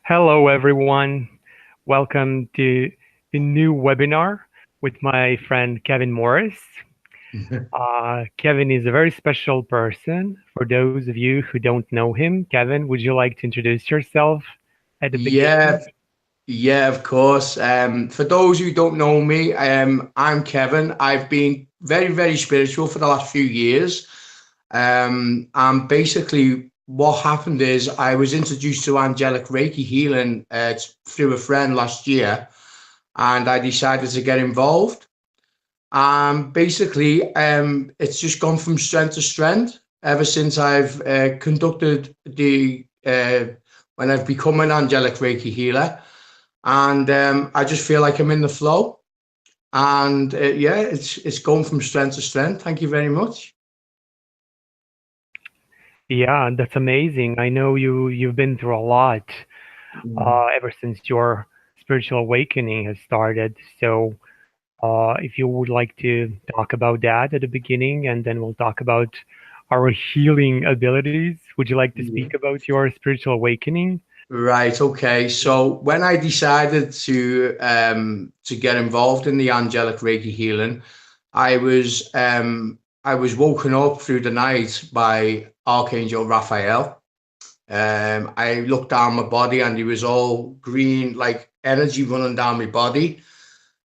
Hello, everyone. Welcome to the new webinar with my friend Kevin Morris. Kevin is a very special person. For those of you who don't know him, Kevin, would you like to introduce yourself at the Yeah, beginning? yeah, of course. For those who don't know me, I'm Kevin. I've been very spiritual for the last few years. And basically, what happened is I was introduced to angelic Reiki healing through a friend last year, and I decided to get involved. Basically, it's just gone from strength to strength ever since I've conducted when I've become an angelic Reiki healer. And I just feel like I'm in the flow. And yeah, it's going from strength to strength. Thank you very much. Yeah, that's amazing. I know you've been through a lot ever since your spiritual awakening has started. So, if you would like to talk about that at the beginning, and then we'll talk about our healing abilities. Would you like to speak Yeah. about your spiritual awakening? Right. Okay. So when I decided to get involved in the angelic Reiki healing, I was I was woken up through the night by Archangel Raphael. I looked down my body and he was all green, like energy running down my body.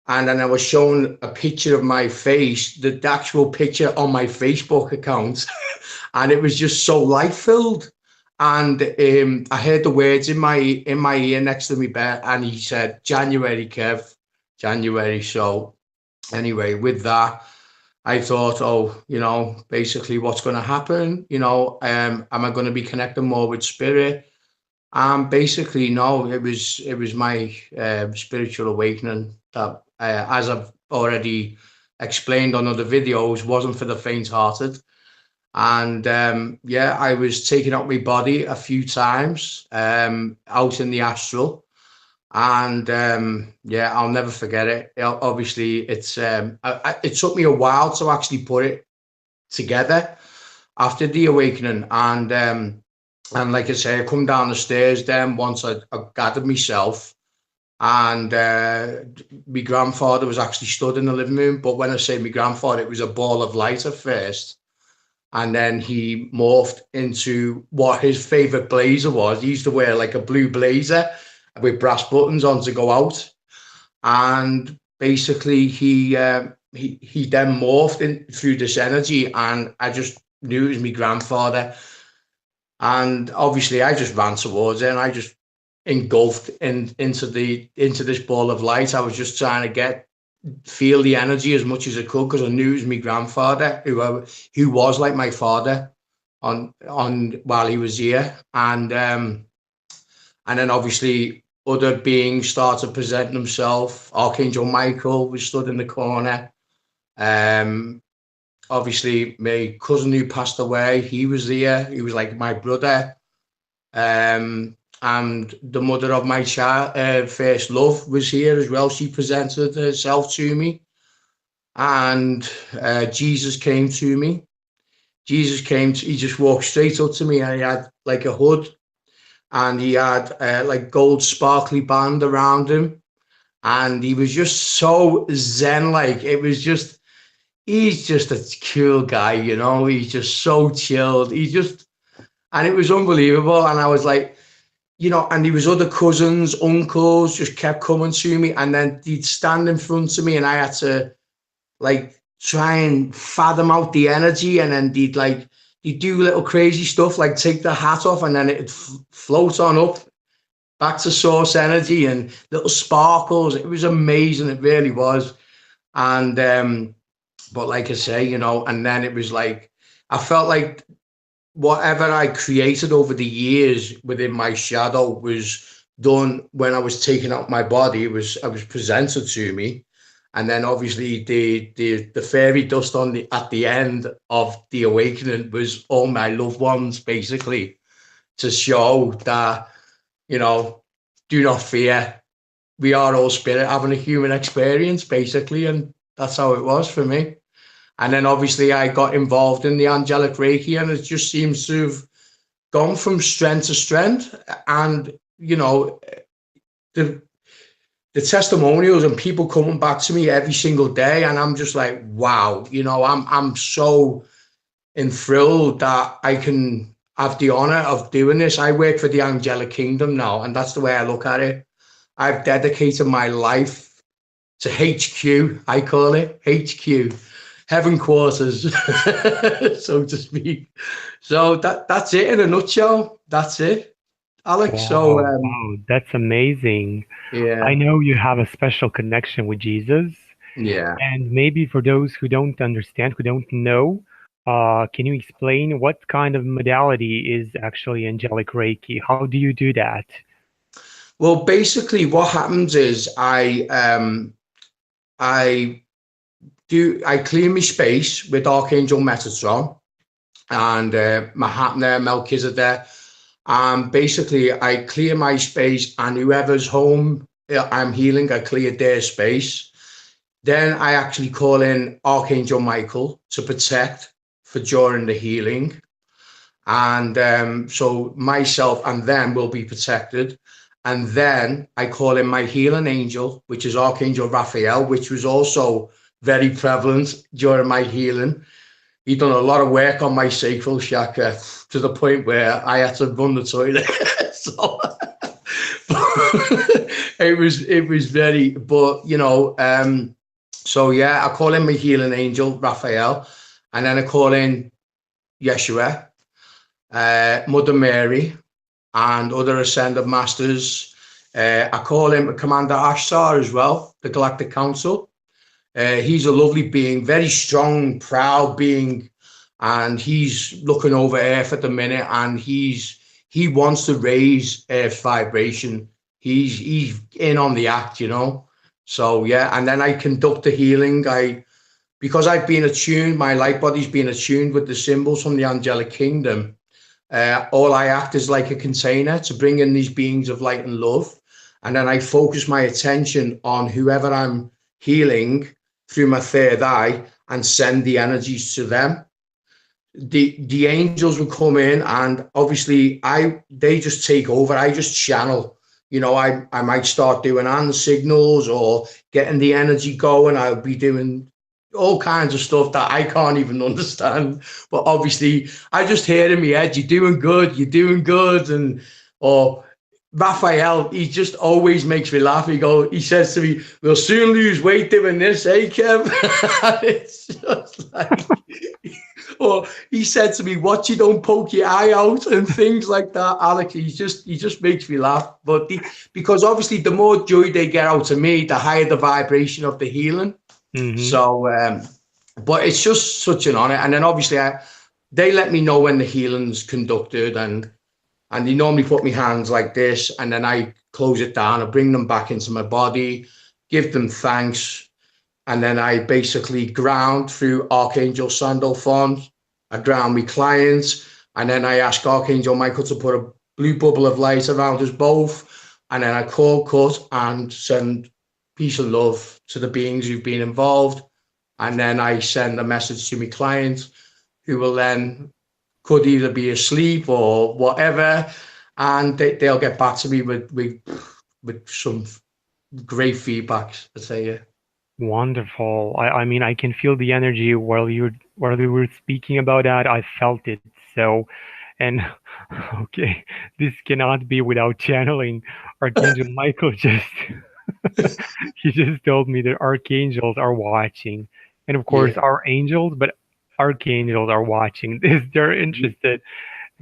And then I was shown a picture of my face, the actual picture on my Facebook account, and it was just so light filled. And I heard the words in my ear next to me bed, and he said, "January, Kev, January." So anyway, with that, I thought, oh, basically, what's going to happen? Am I going to be connecting more with spirit? Basically, no, it was my spiritual awakening that, as I've already explained on other videos, wasn't for the faint-hearted. And yeah, I was taking out my body a few times out in the astral, and yeah, I'll never forget it. Obviously, it took me a while to actually put it together after the awakening, and like I say, I come down the stairs then once I gathered myself, and my grandfather was actually stood in the living room. But when I say my grandfather, it was a ball of light at first, and then he morphed into what his favorite blazer was. He used to wear like a blue blazer with brass buttons on to go out, and basically he then morphed in through this energy, and I just knew it was my grandfather. And obviously I just ran towards it, and I just engulfed into this ball of light. I was just trying to feel the energy as much as I could, because I knew it was my grandfather, who was like my father on while he was here. And then obviously other beings started presenting themselves. Archangel Michael was stood in the corner. Um, Obviously my cousin who passed away, he was there. He was like my brother. And the mother of my child, first love, was here as well. She presented herself to me, and Jesus came to me. He just walked straight up to me, and he had like a hood, and he had like gold sparkly band around him, and he was just so zen like. It was just, he's just a cool guy, he's just so chilled. And it was unbelievable. And I was like, and there was other cousins, uncles just kept coming to me, and then he'd stand in front of me, and I had to like try and fathom out the energy, and then he'd do little crazy stuff like take the hat off, and then it'd float on up back to source energy and little sparkles. It was amazing, it really was. And but like I say, and then it was like I felt like whatever I created over the years within my shadow was done when I was taking out my body. I was presented to me, and then obviously the fairy dust on the at the end of the awakening was all my loved ones, basically, to show that, you know do not fear. We are all spirit having a human experience, basically, and that's how it was for me. And then obviously I got involved in the angelic Reiki, and it just seems to have gone from strength to strength. And you know, the the testimonials and people coming back to me every single day, and I'm just like, wow, I'm so enthralled that I can have the honor of doing this. I work for the angelic kingdom now, and that's the way I look at it. I've dedicated my life to HQ, I call it HQ, heaven quarters, so to speak. So that's it in a nutshell. That's it, Alex. So Wow, wow, that's amazing. I yeah, know you have a special connection with Jesus, yeah. and maybe for those who don't understand, who don't know, can you explain what kind of modality is actually angelic Reiki? How do you do that? Well, basically, what happens is I I clear my space with Archangel Metatron and Mahatma Melchizedek. Basically, I clear my space, and whoever's home I'm healing, I clear their space. Then I actually call in Archangel Michael to protect for during the healing. And so myself and them will be protected. And then I call in my healing angel, which is Archangel Raphael, which was also very prevalent during my healing. He done a lot of work on my sacral chakra to the point where I had to run the toilet. So it was very, but so yeah, I call in my healing angel Raphael, and then I call in Yeshua, Mother Mary, and other ascended masters. I call him Commander Ashtar as well, the Galactic Council. He's a lovely being, very strong, proud being, and he's looking over Earth at the minute, and he wants to raise Earth's vibration. He's in on the act. So yeah, and then I conduct the healing. Because I've been attuned, my light body's been attuned with the symbols from the angelic kingdom. All I act is like a container to bring in these beings of light and love. And then I focus my attention on whoever I'm healing through my third eye and send the energies to them. The angels will come in, and obviously they just take over. I just channel. I might start doing hand signals or getting the energy going. I'll be doing all kinds of stuff that I can't even understand. But obviously, I just hear in my head, "You're doing good. You're doing good," and or Raphael, he just always makes me laugh. He says to me, "We'll soon lose weight doing this, eh, Kev?" It's just like, or he said to me, "Watch you don't poke your eye out," and things like that. Alex, he just makes me laugh. But because obviously, the more joy they get out of me, the higher the vibration of the healing. Mm-hmm. So, but it's just such an honor. And then obviously, they let me know when the healing's conducted, and they normally put my hands like this, and then I close it down. I bring them back into my body, give them thanks, and then I basically ground through Archangel Sandalphon. I ground my clients, and then I ask Archangel Michael to put a blue bubble of light around us both, and then I call cut and send peace and love to the beings who've been involved, and then I send a message to my client, who will then could either be asleep or whatever, and they'll get back to me with some great feedbacks. I say, yeah. Wonderful. I mean, I can feel the energy while you were speaking about that. I felt it. So, and okay, this cannot be without channeling Archangel Michael. Just he just told me that archangels are watching, and of course, Yeah, our angels, but archangels are watching. This they're interested,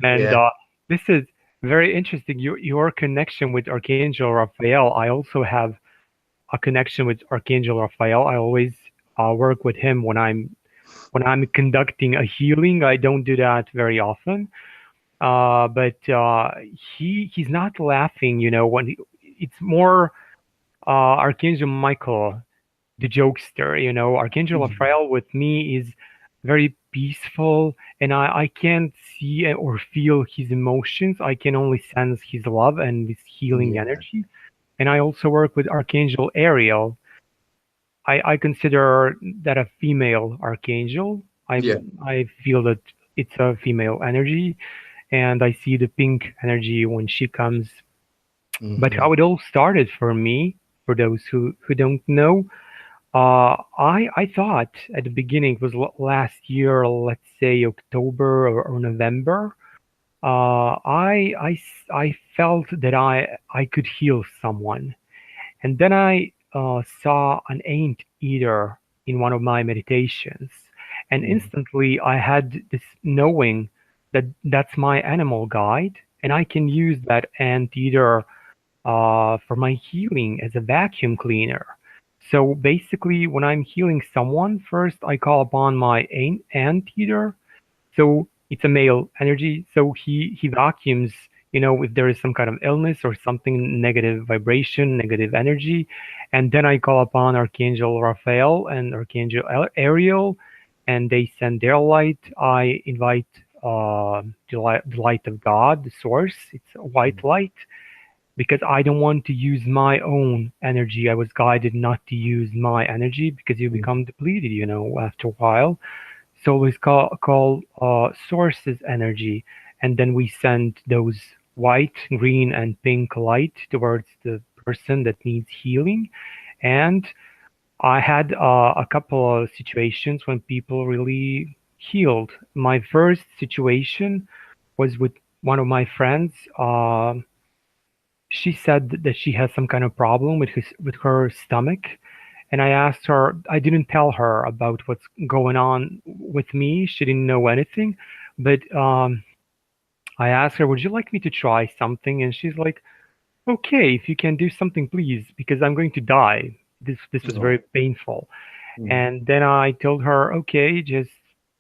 and yeah, this is very interesting. Your connection with Archangel Raphael. I also have a connection with Archangel Raphael. I always work with him when I'm conducting a healing. I don't do that very often, but he's not laughing. It's more Archangel Michael, the jokester. Archangel Raphael with me is very peaceful, and I can't see or feel his emotions. I can only sense his love and his healing yeah, energy. And I also work with Archangel Ariel. I consider that a female archangel. I yeah, I feel that it's a female energy, and I see the pink energy when she comes But Mm-hmm. how it all started for me, for those who don't know, I thought at the beginning it was last year, let's say October or November. I felt that I could heal someone, and then I saw an ant eater in one of my meditations, and instantly I had this knowing that that's my animal guide, and I can use that ant eater for my healing as a vacuum cleaner. So basically, when I'm healing someone, first I call upon my anteater. So it's a male energy. So he vacuums, if there is some kind of illness or something, negative vibration, negative energy. And then I call upon Archangel Raphael and Archangel Ariel, and they send their light. I invite the light of God, the source. It's a white light because I don't want to use my own energy. I was guided not to use my energy because you become depleted, after a while. So we call sources energy, and then we send those white, green, and pink light towards the person that needs healing. And I had a couple of situations when people really healed. My first situation was with one of my friends. She said that she has some kind of problem with her stomach, and I asked her. I didn't tell her about what's going on with me. She didn't know anything, but I asked her, "Would you like me to try something?" And she's like, "Okay, if you can do something, please, because I'm going to die." This was very No. painful. Mm-hmm. And then I told her, "Okay, just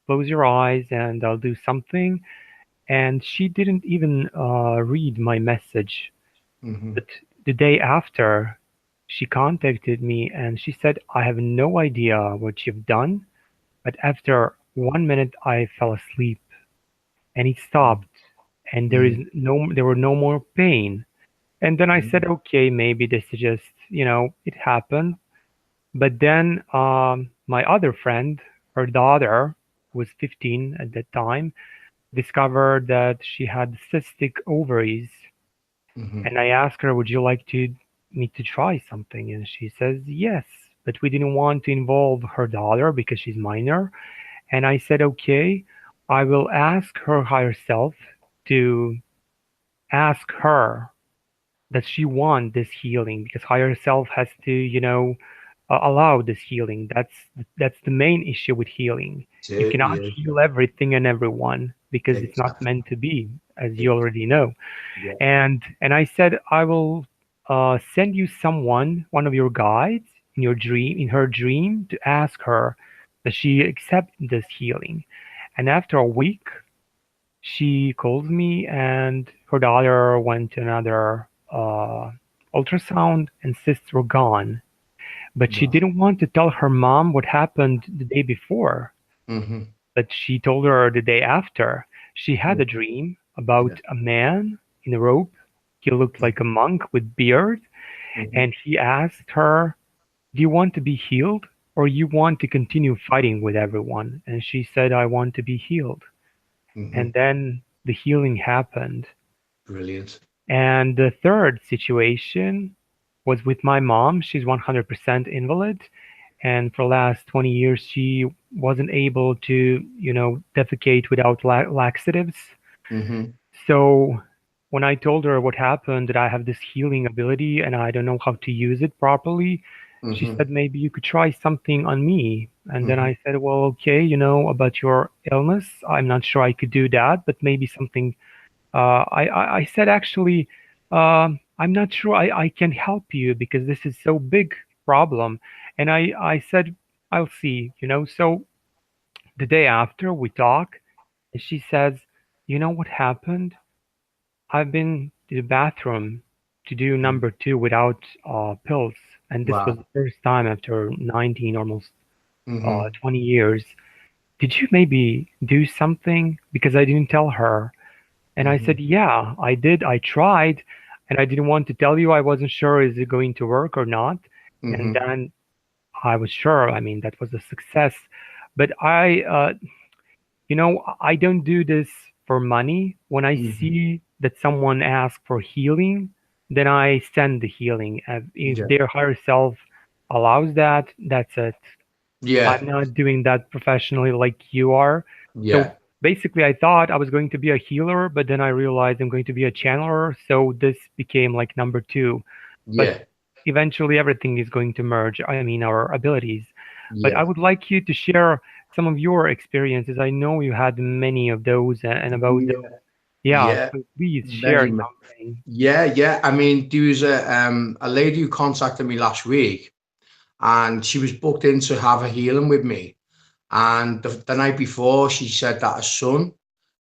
close your eyes and I'll do something." And she didn't even read my message. Mm-hmm. But the day after, she contacted me and she said, "I have no idea what you've done, but after 1 minute I fell asleep and it stopped and there were no more pain." And then I said, Mm-hmm. "Okay, maybe this is just, it happened." But then my other friend, her daughter, who was 15 at that time, discovered that she had cystic ovaries. Mm-hmm. And I asked her, "Would you like to me to try something?" And she says, "Yes." But we didn't want to involve her daughter because she's minor. And I said, "Okay, I will ask her higher self to ask her that she want this healing because higher self has to, allow this healing. That's the main issue with healing. You cannot Yeah. heal everything and everyone because it's not Exactly. meant to be, as you already know. Yeah. And I said I will send you someone, one of your guides in your dream, in her dream, to ask her that she accept this healing. And after a week, she calls me, and her daughter went to another ultrasound, and cysts were gone. But she No. didn't want to tell her mom what happened the day before. Mm-hmm. But she told her the day after. She had Yeah. a dream about Yeah. a man in a robe. He looked like a monk with beard, Mm-hmm. and he asked her, "Do you want to be healed or you want to continue fighting with everyone?" And she said, "I want to be healed." Mm-hmm. And then the healing happened. Brilliant. And the third situation was with my mom. She's 100% invalid. And for the last 20 years, she wasn't able to, defecate without laxatives. Mm-hmm. So when I told her what happened, that I have this healing ability and I don't know how to use it properly, she Mm-hmm. said, "Maybe you could try something on me." And then Mm-hmm. I said, "Well, okay, about your illness, I'm not sure I could do that, but maybe something." I said, "Actually, I'm not sure I can help you because this is so big problem." And I said, "I'll see, So the day after we talk, and she says, "You know what happened? I've been to the bathroom to do number two without pills, and this was Wow. the first time after 19, almost Mm-hmm. 20 years. Did you maybe do something?" Because I didn't tell her. And I Mm-hmm. said, "Yeah, I did. I tried, and I didn't want to tell you. I wasn't sure is it going to work or not." And Mm-hmm. then I was sure. I mean, that was a success. But I don't do this for money. When I Mm-hmm. see that someone asks for healing, then I send the healing. If Yeah. their higher self allows that, that's it. I'm Yeah. not doing that professionally like you are. So Yeah. basically, I thought I was going to be a healer, but then I realized I'm going to be a channeler. So this became like number two. But Yeah. eventually, everything is going to merge. I mean, our abilities. But I Yeah. would like you to share some of your experiences. I know you had many of those and about those. Yeah. Yeah, Yeah. so please share Very much. something. Yeah. Yeah. I mean, there was a lady who contacted me last week, and she was booked in to have a healing with me. And the night before, she said that her son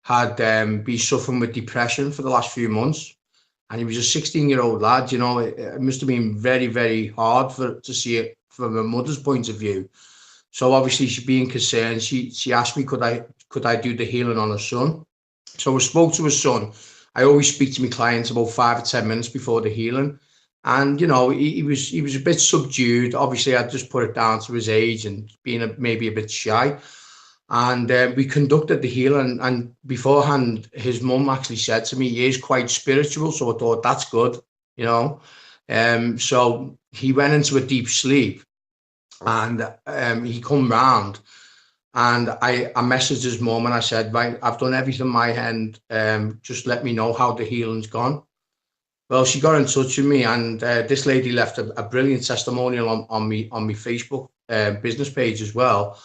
had been suffering with depression for the last few months, and he was a 16-year-old lad. You know, it must have been very, very hard for to see it from a mother's point of view. So obviously, she being concerned, she asked me could I do the healing on her son. So I spoke to his son. I always speak to my clients about 5 or 10 minutes before the healing. And he was a bit subdued. Obviously, I just put it down to his age and being maybe a bit shy. And we conducted the healing. And beforehand, his mum actually said to me, he is quite spiritual. So I thought that's good, you know. So he went into a deep sleep, and he come round, and I messaged his mum and I said, right, I've done everything my end. Just let me know how the healing's gone. Well, she got in touch with me, and this lady left a brilliant testimonial on me Facebook business page as well.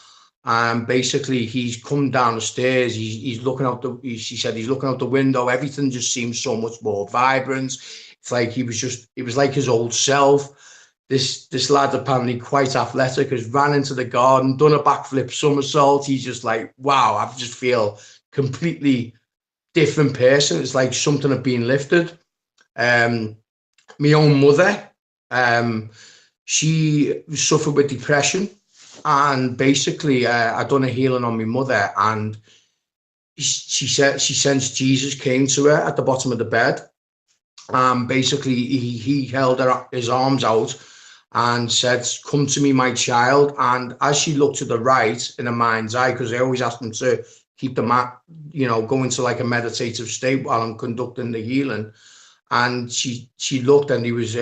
And basically, he's come down the stairs. He's looking out she said he's looking out the window. Everything just seems so much more vibrant. It's like it was like his old self. This lad, apparently quite athletic, has ran into the garden, done a backflip somersault. He's just like, wow, I just feel completely different person. It's like something had been lifted. Um, my own mother, um, she suffered with depression, and basically, I done a healing on my mother, and she said she sensed Jesus came to her at the bottom of the bed. Basically, he held his arms out and said, "Come to me, my child." And as she looked to the right in her mind's eye, because I always asked them to keep the mat, go into like a meditative state while I'm conducting the healing. And she looked, and he was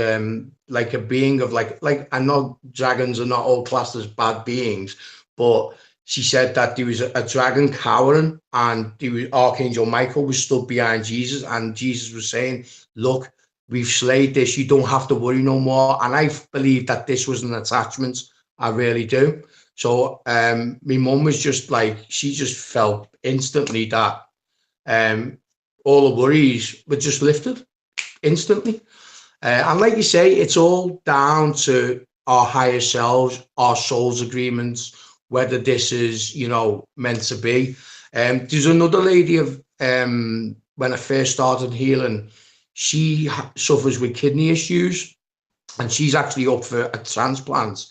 like a being of like I know dragons are not all classed as bad beings, but she said that there was a dragon cowering, and Archangel Michael was stood behind Jesus, and Jesus was saying, look, we've slayed this, you don't have to worry no more. And I believe that this was an attachment. I really do. So my mum was just like, she just felt instantly that um all the worries were just lifted instantly. And like you say, it's all down to our higher selves, our soul's agreements, whether this is, meant to be. There's another lady of when I first started healing, she suffers with kidney issues, and she's actually up for a transplant.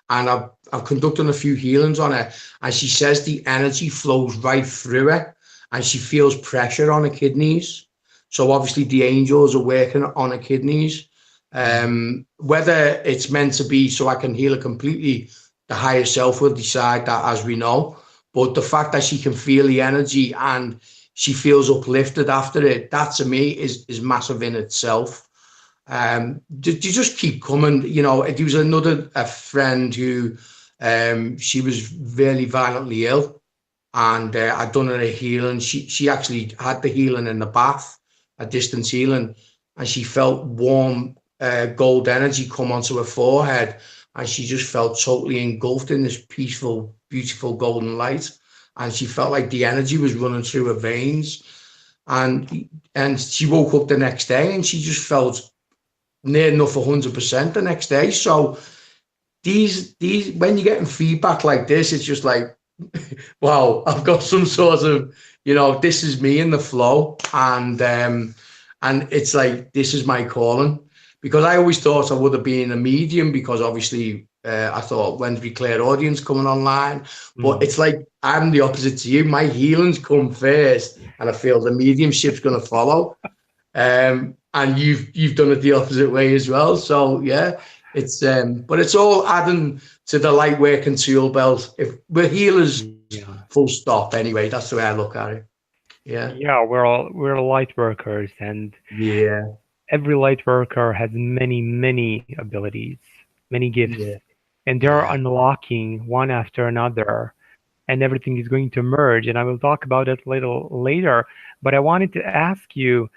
And I've conducted a few healings on her, and she says the energy flows right through her, and she feels pressure on her kidneys. So obviously the angels are working on her kidneys. Whether it's meant to be so I can heal her completely, the higher self will decide that, as we know. But the fact that she can feel the energy and she feels uplifted after it, that to me is massive in itself. You just keep coming. There was another a friend who she was very violently ill, and I'd done her a healing. She actually had the healing in the bath, a distance healing, and she felt warm gold energy come onto her forehead, and she just felt totally engulfed in this peaceful, beautiful golden light, and she felt like the energy was running through her veins, and she woke up the next day and she just felt near enough 100% the next day. So these when you're getting feedback like this, it's just like, wow, I've got some sort of, this is me in the flow, and it's like this is my calling, because I always thought I would have been a medium, because obviously I thought when's my clear audience coming online, but Mm. it's like I'm the opposite to you. My healings come first, and I feel the mediumship's going to follow. And you've done it the opposite way as well. So yeah, but it's all adding to the light working tool belt. If we're healers, Yeah. full stop. Anyway, that's the way I look at it. Yeah, Yeah, we're light workers, and yeah, every light worker has many, many abilities, many gifts, Yeah. and they're Yeah. unlocking one after another, and everything is going to merge. And I will talk about it a little later. But I wanted to ask you,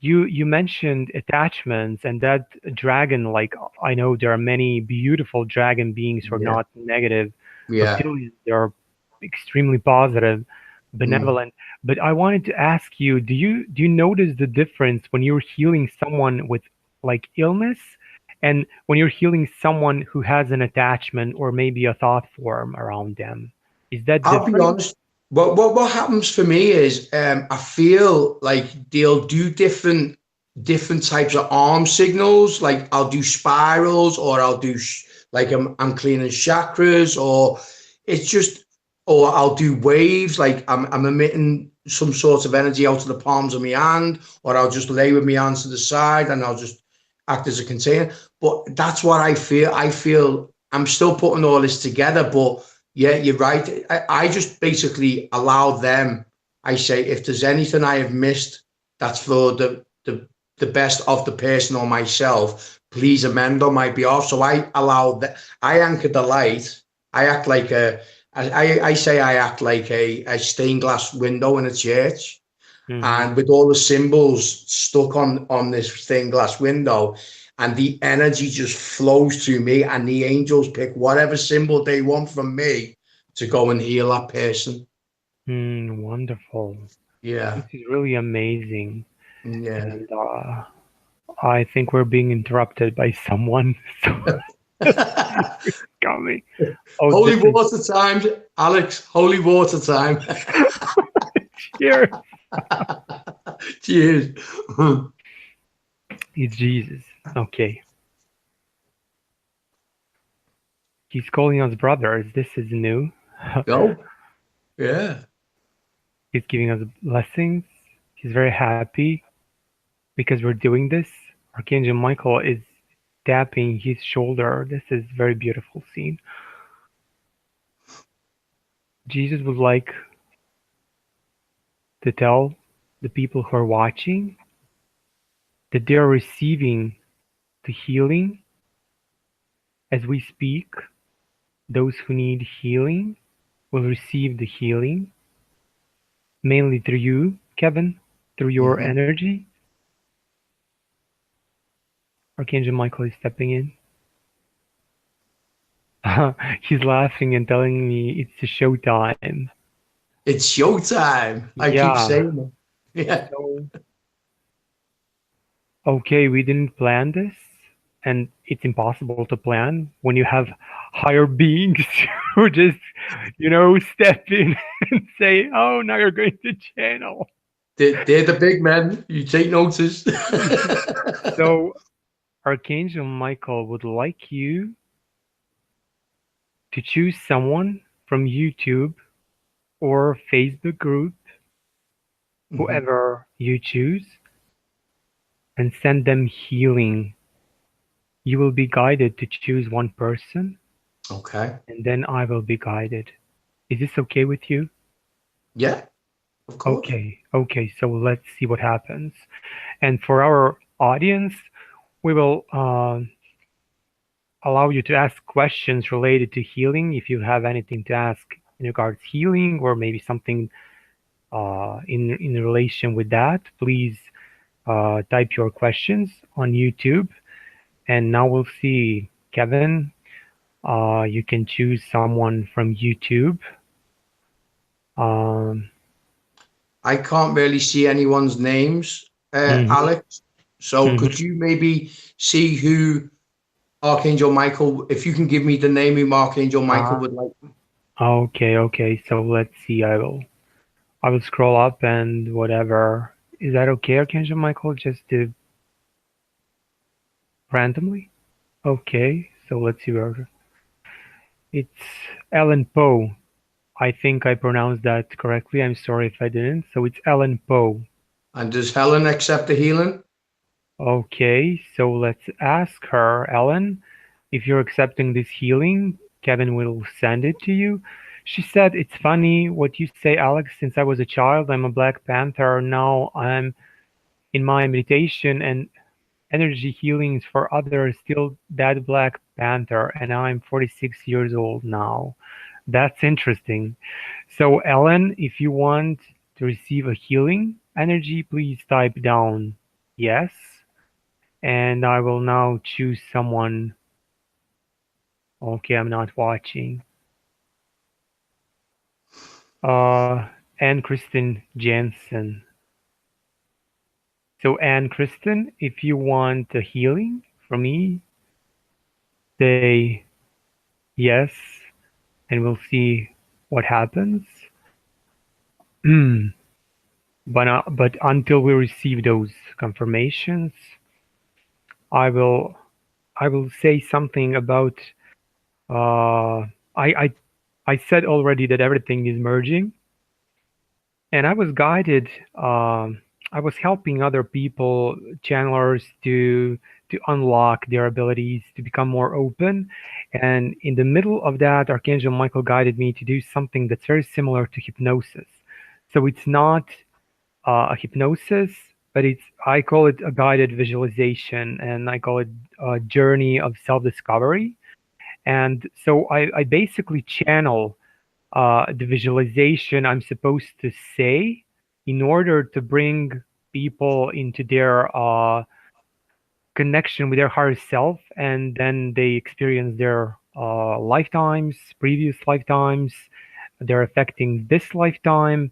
you mentioned attachments and that dragon. Like I know there are many beautiful dragon beings who are Yeah. not negative Yeah. reptilians. They are extremely positive, Mm. benevolent. But I wanted to ask you, do you notice the difference when you're healing someone with like illness and when you're healing someone who has an attachment or maybe a thought form around them? Is that I'll be different? honest. What happens for me is I feel like they'll do different types of arm signals. Like I'll do spirals, or I'll do like I'm cleaning chakras, or it's just, or I'll do waves. Like I'm emitting some sort of energy out of the palms of my hand, or I'll just lay with my hands to the side and I'll just act as a container. But that's what I feel. I feel I'm still putting all this together, but yeah, you're right. I just basically allow them. I say, if there's anything I have missed that's for the best of the person or myself, please amend on my behalf. So I allow that. I anchor the light. I act like I say I act like a stained glass window in a church, Hmm. and with all the symbols stuck on this stained glass window, and the energy just flows through me, and the angels pick whatever symbol they want from me to go and heal that person. Wonderful. Yeah. This is really amazing. Yeah. And I think we're being interrupted by someone. So it's coming. Oh, Holy this is water time, Alex. Holy water time. here. Cheers. It's Jesus. Okay. He's calling us brothers. This is new. Go. Yeah. He's giving us blessings. He's very happy because we're doing this. Archangel Michael is tapping his shoulder. This is very beautiful scene. Jesus would like to tell the people who are watching that they are receiving the healing as we speak. Those who need healing will receive the healing mainly through you, Kevin, through your Hmm. energy. Archangel Michael is stepping in. He's laughing and telling me it's a showtime. It's showtime. I keep Yeah. saying it. Yeah. So, okay, we didn't plan this, and it's impossible to plan when you have higher beings who just, step in and say, "Oh, now you're going to channel." They're the big men. You take notice. So, Archangel Michael would like you to choose someone from YouTube or Facebook group, Mhm. whoever you choose, and send them healing. You will be guided to choose one person, Okay. and then I will be guided. Is this okay with you? Yeah, of course. Okay, okay, so let's see what happens. And for our audience, we will allow you to ask questions related to healing. If you have anything to ask in regards healing or maybe something in relation with that, please type your questions on YouTube. And now we'll see, Kevin. You can choose someone from YouTube. Um, I can't really see anyone's names, mhm, Alex. So could mhm. you maybe see who Archangel Michael, if you can give me the name who Archangel Michael Uh, would like? okay, okay. So let's see. I will scroll up and whatever. Is that okay, Archangel Michael? Just do randomly? Okay. So let's see where it's Ellen Poe. I think I pronounced that correctly. I'm sorry if I didn't. So it's Ellen Poe. And does Helen accept the healing? Okay, so let's ask her, Ellen, if you're accepting this healing, Kevin will send it to you. She said, "It's funny what you say, Alex. Since I was a child, I'm a Black Panther. Now I'm in my meditation and energy healings for others still that Black Panther, and I'm 46 years old now. That's interesting. So, Ellen, if you want to receive a healing energy, please type down yes, and I will now choose someone. Okay, I'm not watching. Uh, Anne Kristen Jensen. So, Anne Kristen, if you want a healing from me, say yes, and we'll see what happens. But until we receive those confirmations, I will I will say something about uh, I said already that everything is merging, and I was guided. I was helping other people, channelers, to unlock their abilities to become more open. And in the middle of that, Archangel Michael guided me to do something that's very similar to hypnosis. So it's not a hypnosis, but it's I call it a guided visualization, and I call it a journey of self-discovery. And so I basically channel the visualization I'm supposed to say in order to bring people into their connection with their higher self, and then they experience their lifetimes, previous lifetimes, they're affecting this lifetime,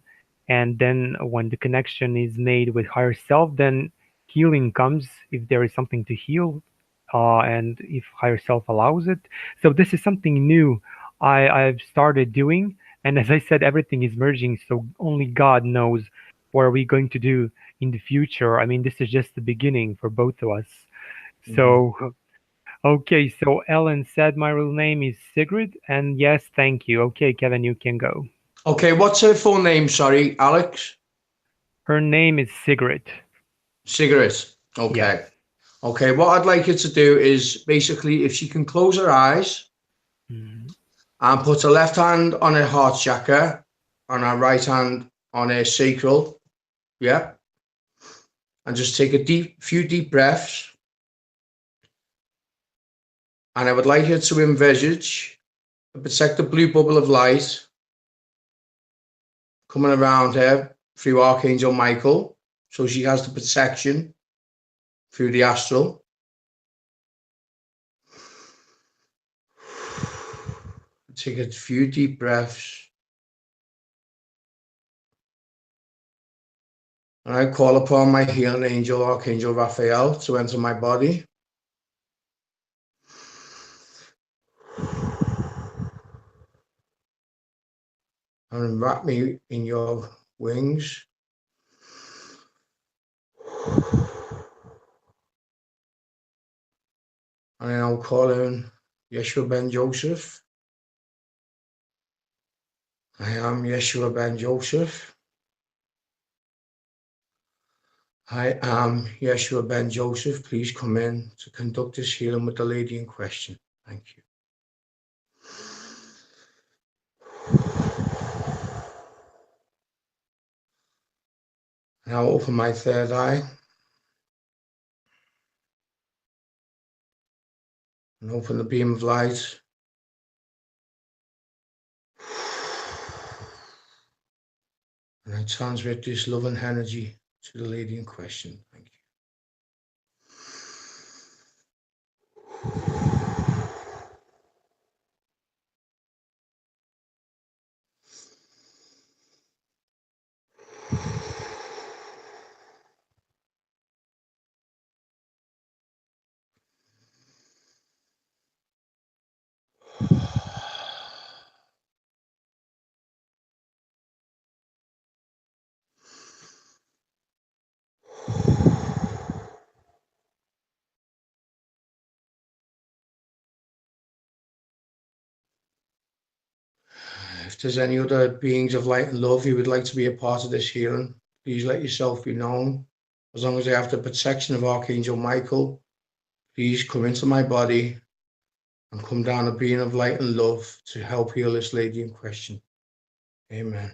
and then when the connection is made with higher self, then healing comes if there is something to heal, and if higher self allows it. So this is something new I've started doing, and as I said, everything is merging, so only God knows what are we going to do in the future. I mean, this is just the beginning for both of us. Mhm. So okay, so Ellen said my real name is Sigrid, and yes, thank you. Okay, Kevin, you can go. Okay, what's her full name? Sorry, Alex? Her name is Sigrid. Cigarette. Yes. Okay. Okay, what I'd like her to do is basically if she can close her eyes Mhm. and put her left hand on her heart chakra and her right hand on her sacral, yeah, and just take a few deep breaths. And I would like her to envisage a protective blue bubble of light coming around her through Archangel Michael, so she has the protection through the astral. Take a few deep breaths. And I call upon my healing angel, Archangel Raphael, to enter my body. And wrap me in your wings. And then I'll call in Yeshua ben Joseph. I am Yeshua ben Joseph. I am Yeshua ben Joseph. Please come in to conduct this healing with the lady in question. Thank you. Now open my third eye and open the beam of light. And I transmit this love and energy to the lady in question. Thank you. If there's any other beings of light and love who would like to be a part of this healing, please let yourself be known. As long as I have the protection of Archangel Michael, please come into my body and come down a being of light and love to help heal this lady in question. Amen.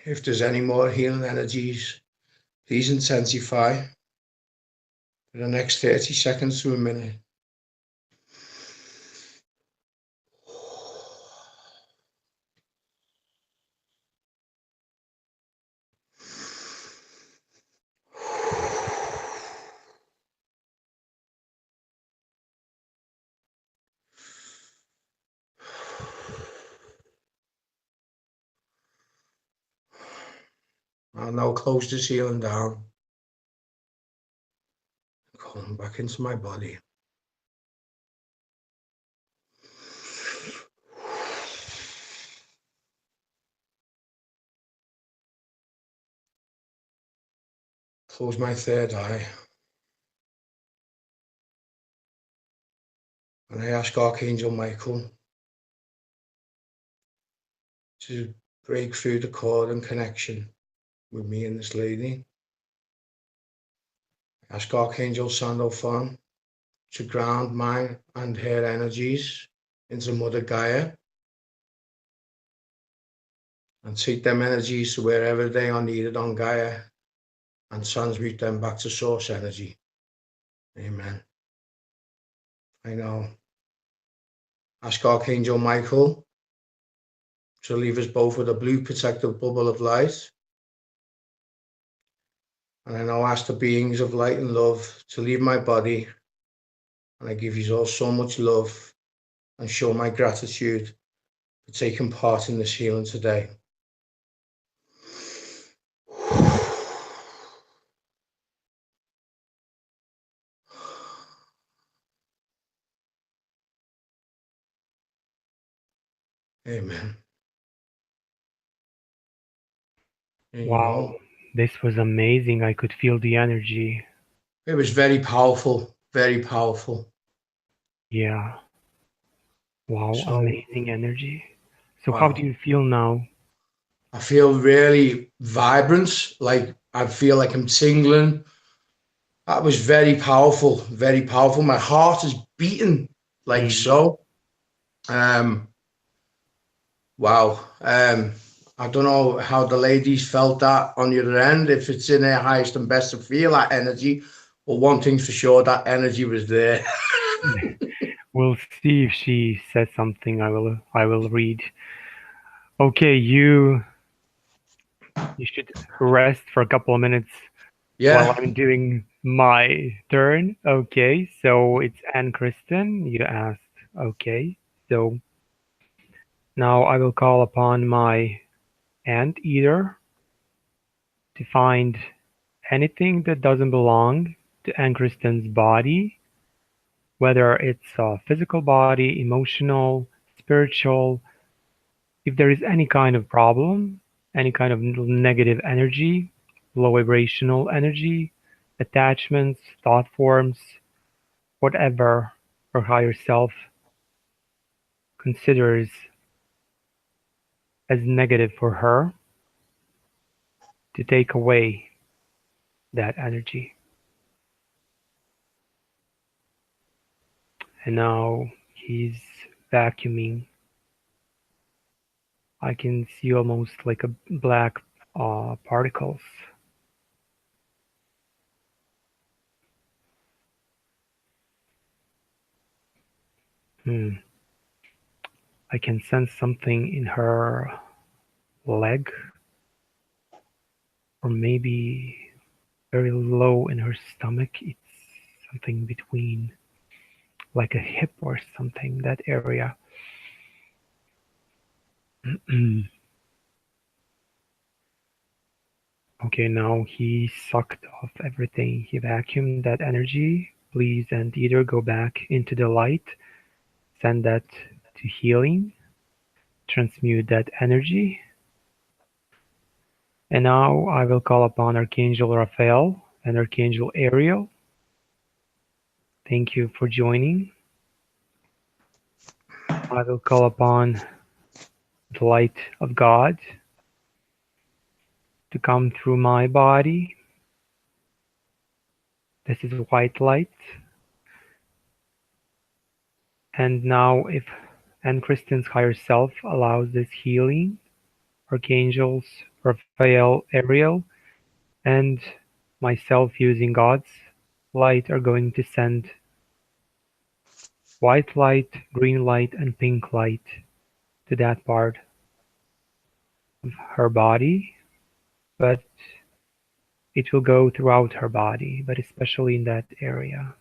If there's any more healing energies, please intensify for the next 30 seconds to a minute. I'll now close this healing down. Come back into my body. Close my third eye. And I ask Archangel Michael to break through the cord and connection with me and this lady. I ask Archangel Sandalphon to ground mine and her energies into Mother Gaia and take them energies to wherever they are needed on Gaia and transmute them back to source energy. Amen. I know. Ask Archangel Michael to leave us both with a blue protective bubble of light. And I now ask the beings of light and love to leave my body. And I give you all so much love and show my gratitude for taking part in this healing today. Amen. And you Wow, know, this was amazing. I could feel the energy. it was very powerful, very powerful. Yeah. Wow, So, amazing energy. So how do wow. you feel now? I feel really vibrant, like I feel like I'm tingling. That was very powerful, very powerful. My heart is beating like Mm. so. Wow. I don't know how the ladies felt that on your end, if it's in their highest and best to feel that energy. But one thing's for sure, that energy was there. We'll see if she says something. I will read. Okay, you should rest for a couple of minutes while Yeah. I'm doing my turn. Okay, so it's Anne Kristen. You asked. Okay, so now I will call upon my anteater to find anything that doesn't belong to Anne Kristen's body, whether it's a physical body, emotional, spiritual, if there is any kind of problem, any kind of negative energy, low vibrational energy, attachments, thought forms, whatever her higher self considers as negative for her, to take away that energy. And now he's vacuuming. I can see almost like a black particles. Hmm. I can sense something in her leg, or maybe very low in her stomach. It's something between like a hip or something, that area. Okay, now he sucked off everything. He vacuumed that energy. Please, and either go back into the light, send that to healing, transmute that energy. And now I will call upon Archangel Raphael and Archangel Ariel. Thank you for joining. I will call upon the light of God to come through my body. This is white light. And now, if Anne Kristen's higher self allows this healing, archangels, Raphael, Ariel, and myself using God's light are going to send white light, green light, and pink light to that part of her body, but it will go throughout her body, but especially in that area.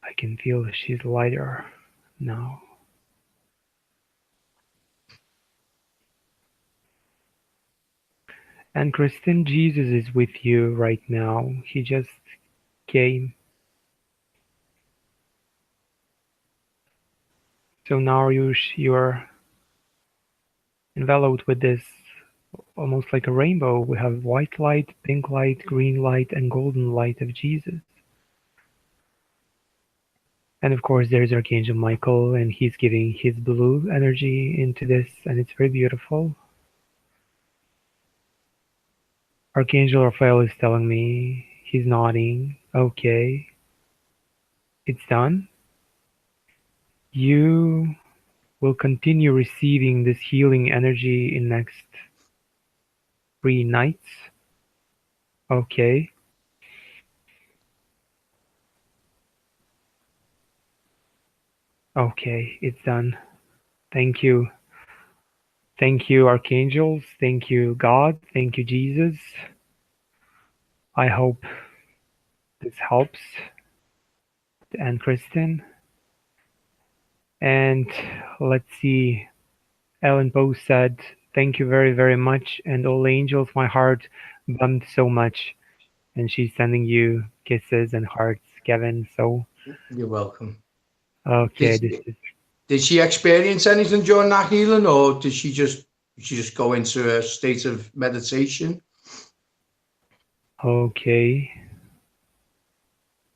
I can feel she's lighter now. And Kristen, Jesus is with you right now. He just came. So now you're enveloped with this almost like a rainbow. We have white light, pink light, green light, and golden light of Jesus. And of course, there's Archangel Michael, and he's giving his blue energy into this, and it's very beautiful. Archangel Raphael is telling me, he's nodding. Okay, it's done. You will continue receiving this healing energy in next 3 nights. Okay. Okay, it's done. Thank you. Thank you, archangels. Thank you, God. Thank you, Jesus. I hope this helps. And Kristen. And let's see. Ellen Poe said, thank you very, very much. And all angels, my heart bumped so much. And she's sending you kisses and hearts, Kevin. So, You're welcome. Did okay, this is did she experience anything during that healing, or did she just go into a state of meditation? okay.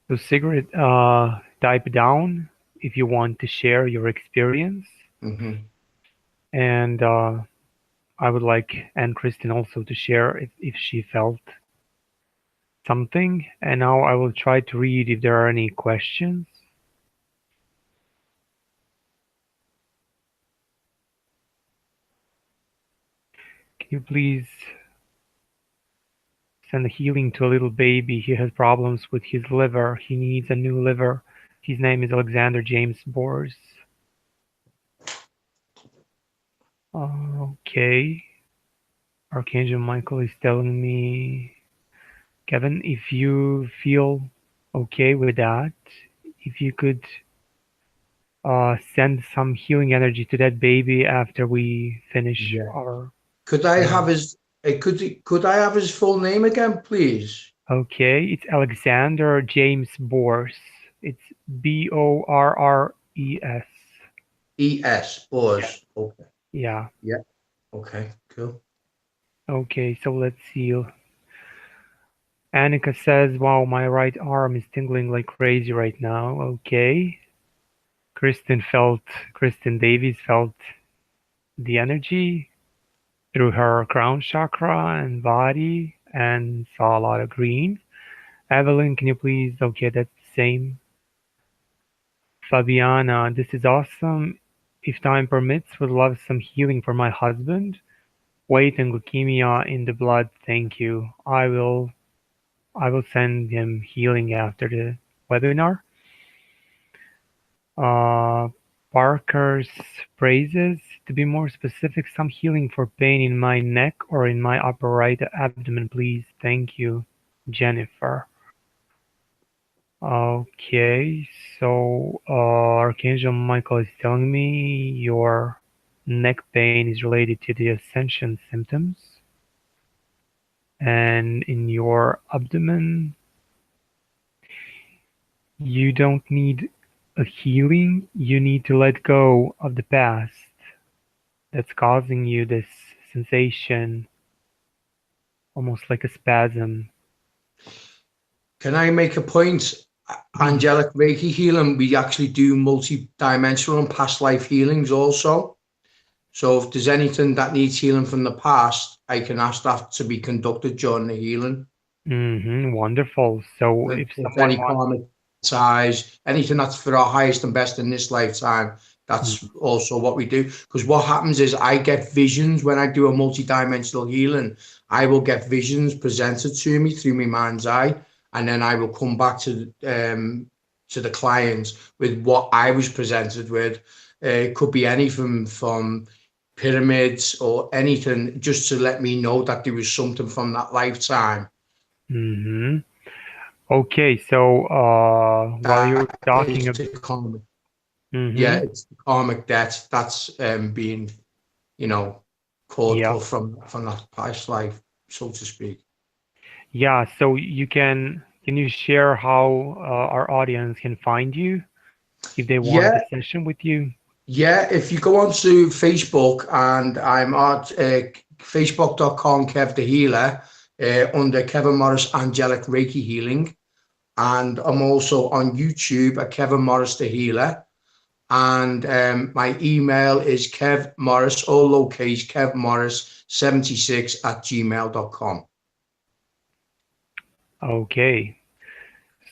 So, Sigrid, type down if you want to share your experience. Hmm. And I would like Anne Kristen also to share if she felt something. And now I will try to read if there are any questions. Can you please send healing to a little baby? He has problems with his liver. He needs a new liver. His name is Alexander James Bors. Okay. Archangel Michael is telling me, Kevin, if you feel okay with that, if you could send some healing energy to that baby after we finish Yeah. our Could I yeah. have his could I have his full name again, please? Okay, it's Alexander James Bors. It's Borres. E.S. Yeah. Buzz. Okay. Yeah. Yeah. Okay. Cool. Okay, so let's see. Annika says, wow, my right arm is tingling like crazy right now. Okay. Kristen Davies felt the energy through her crown chakra and body and saw a lot of green. Evelyn, can you please? Okay, that's the same. Fabiana, this is awesome. If time permits, would love some healing for my husband. Weight and leukemia in the blood. Thank you. I will send him healing after the webinar. Uh, Parker's praises. To be more specific, some healing for pain in my neck or in my upper right abdomen, please. Thank you, Jennifer. Okay, so Archangel Michael is telling me your neck pain is related to the ascension symptoms, and in your abdomen, you don't need a healing, you need to let go of the past that's causing you this sensation, almost like a spasm. Can I make a point? Mm. Angelic Reiki healing, we actually do multi-dimensional and past life healings also. So if there's anything that needs healing from the past, I can ask that to be conducted during the healing. Wonderful. So if If someone any wants, karmic ties, anything that's for our highest and best in this lifetime, mm, that's also what we do. Because what happens is I get visions when I do a multi-dimensional healing. I will get visions presented to me through my mind's eye, and then I will come back to the clients with what I was presented with. It could be anything from pyramids or anything, just to let me know that there was something from that lifetime hmm Okay, so while you were that talking, is the karmic. Yeah, mm-hmm, it's the karmic debt that's being, you know, called yeah, cut from that past life, so to speak. yeah. So can you share how our audience can find you if they wanted a Yeah, session with you? yeah. If you go onto Facebook, and I'm at facebook.com Kev the Healer, under Kevin Morris Angelic Reiki Healing, and I'm also on YouTube at Kevin Morris the Healer. And my email is Kev Morris, all lowercase, Kev Morris 76 at gmail.com. Okay,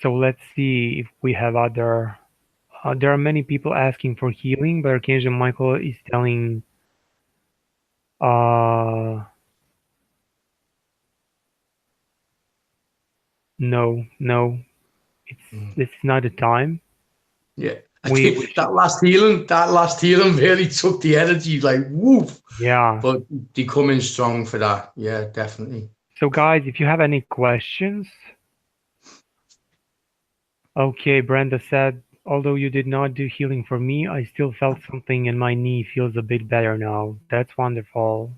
so let's see if we have other. There are many people asking for healing, but Archangel Michael is telling, uh, no, no, it's this is not the time. Yeah. I We think should, that last healing really took the energy like woof. yeah. But they come in strong for that. Yeah, definitely. So guys, if you have any questions, okay, Brenda said, although you did not do healing for me, I still felt something in my knee feels a bit better now. That's wonderful.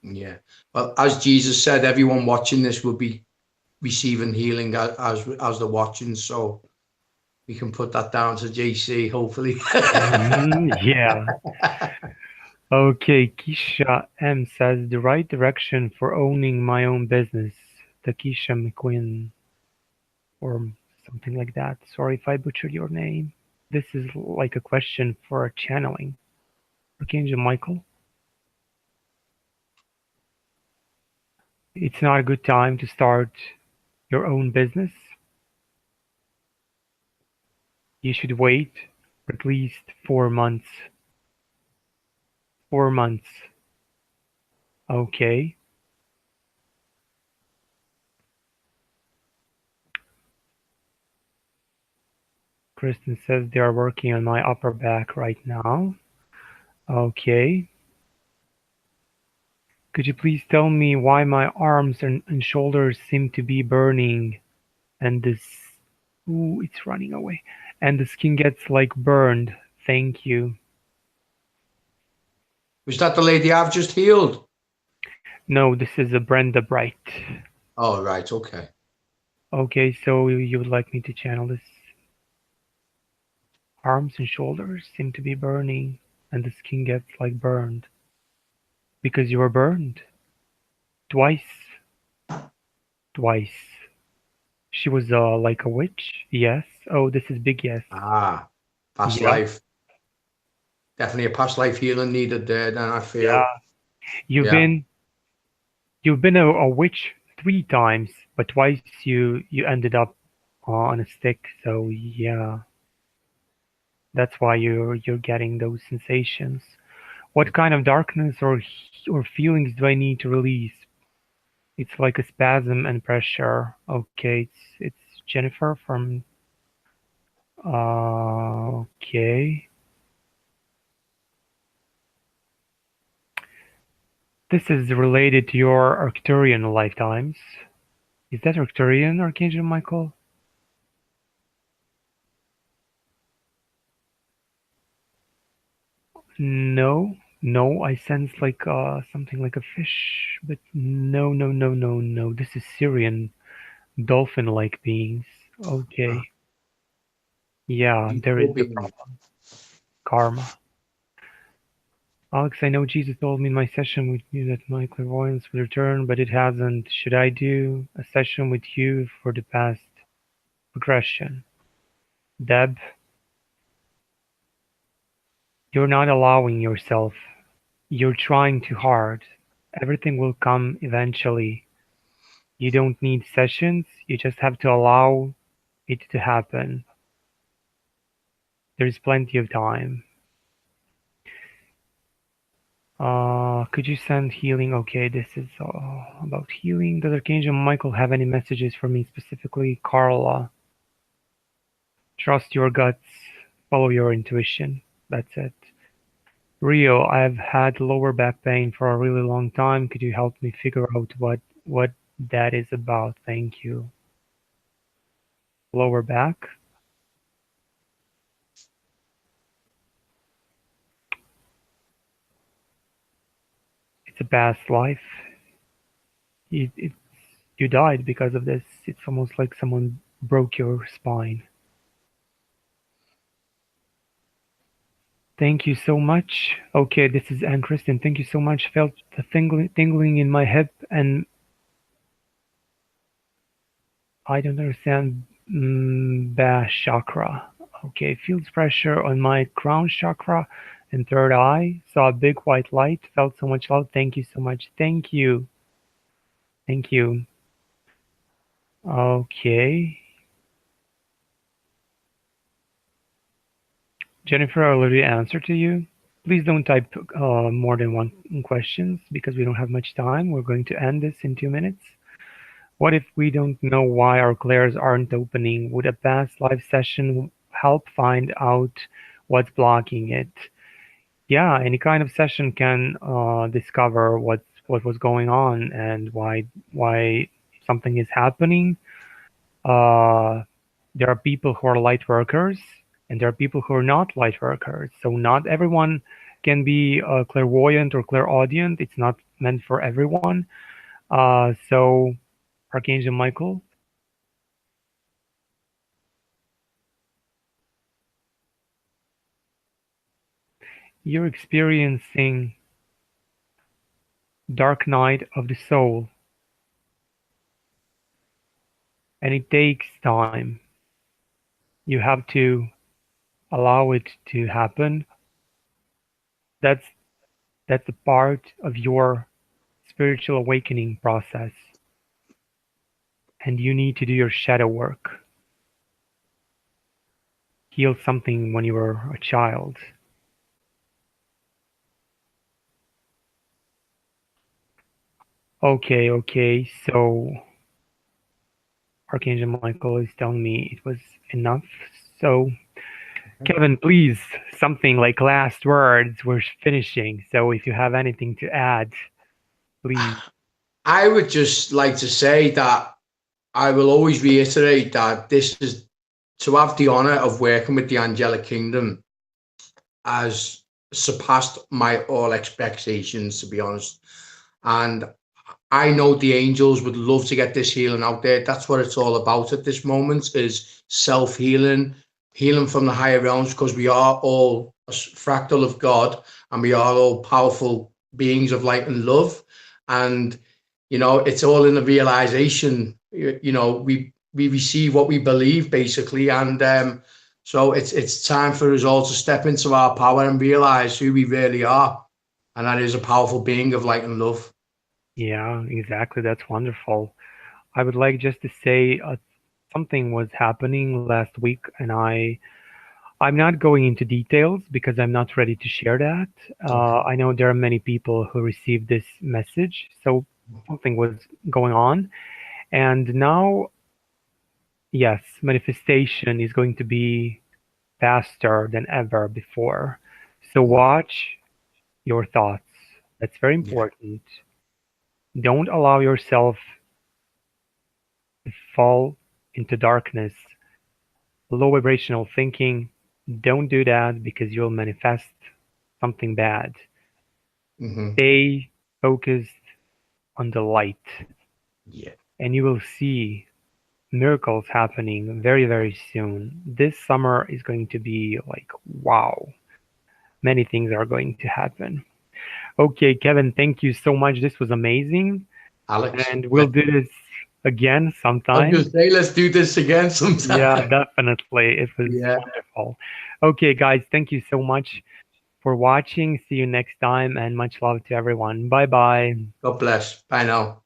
Yeah. Well, as Jesus said, everyone watching this will be receiving healing as they're watching. So we can put that down to JC, hopefully. Yeah. Okay, Keisha M says the right direction for owning my own business. The Keisha McQueen or something like that. Sorry if I butchered your name. This is like a question for channeling. Archangel Michael, it's not a good time to start your own business. You should wait for at least 4 months. 4 months. Okay. Kristen says they are working on my upper back right now. Okay. Could you please tell me why my arms and shoulders seem to be burning and this. Ooh, it's running away. And the skin gets like burned. Thank you. Was that the lady I've just healed? No, this is a Brenda Bright. Oh, right. Okay. Okay, so you would like me to channel this. Arms and shoulders seem to be burning, and the skin gets like burned. Because you were burned. Twice. Twice. She was like a witch? Yes. Oh, this is big yes. Ah, past Yeah, life. Definitely a past life healing needed there, then I yeah. feel. You've Yeah. been you've been a witch 3 times, but twice you ended up on a stick. So yeah, that's why you're getting those sensations. What kind of darkness or feelings do I need to release? It's like a spasm and pressure. Okay, it's Jennifer from. Okay, this is related to your Arcturian lifetimes. Is that Arcturian, Archangel Michael? No, no, I sense like something like a fish, but no, no, no, no, no. This is Syrian dolphin-like beings. Ah, Okay, yeah, it there is could the be. problem. Karma. Alex, I know Jesus told me in my session with you that my clairvoyance would return, but it hasn't. Should I do a session with you for the past progression? Deb, you're not allowing yourself. You're trying too hard. Everything will come eventually. You don't need sessions, you just have to allow it to happen. There's plenty of time. Could you send healing? Okay, this is about healing. Does Archangel Michael have any messages for me specifically? Carla, trust your guts, follow your intuition. That's it. Rio, I've had lower back pain for a really long time. Could you help me figure out what that is about? Thank you. Lower back. It's a past life. It you died because of this. It's almost like someone broke your spine. Thank you so much. Okay, this is Anne Kristen. Thank you so much. Felt the tingling in my hip, and I don't understand Bas chakra. Okay, feels pressure on my crown chakra and third eye. Saw a big white light. Felt so much love. Thank you so much. Thank you. Thank you. Okay. Jennifer, I already answered to you. Please don't type more than one questions because we don't have much time. We're going to end this in 2 minutes. What if we don't know why our clairs aren't opening? Would a past life session help find out what's blocking it? Yeah, any kind of session can discover what was going on and why something is happening. Uh, there are people who are light workers and there are people who are not light workers. So not everyone can be clairvoyant or clairaudient. It's not meant for everyone. So Archangel Michael, you're experiencing dark night of the soul, and it takes time. You have to allow it to happen. That's that's a part of your spiritual awakening process, and you need to do your shadow work. Heal something when you were a child. Okay, okay. So Archangel Michael is telling me it was enough. So Kevin, please, something like last words. We're finishing. So if you have anything to add, please. I would just like to say that I will always reiterate that this is to have the honor of working with the angelic kingdom has surpassed my all expectations, to be honest. And I know the angels would love to get this healing out there. That's what it's all about at this moment is self-healing, healing from the higher realms, because we are all a fractal of God and we are all powerful beings of light and love. And, it's all in the realization, we receive what we believe basically. And so it's time for us all to step into our power and realize who we really are. And that is a powerful being of light and love. Yeah, exactly. That's wonderful. I would like just to say something was happening last week, and I'm not going into details because I'm not ready to share that. Okay. I know there are many people who received this message, so something was going on, and now, yes, manifestation is going to be faster than ever before. So watch your thoughts. That's very Yeah. important. Don't allow yourself to fall into darkness, low vibrational thinking. Don't do that because you'll manifest something bad. Mm-hmm. Stay focused on the light, Yeah. and you will see miracles happening very, very soon. This summer is going to be like, wow, many things are going to happen. Okay, Kevin, thank you so much. This was amazing. Alex, And we'll do this. again I was sometime. gonna say, let's do this again Yeah, sometime. definitely. It was Yeah. wonderful. Okay, guys, thank you so much for watching. See you next time, and much love to everyone. Bye bye. God bless. Bye now.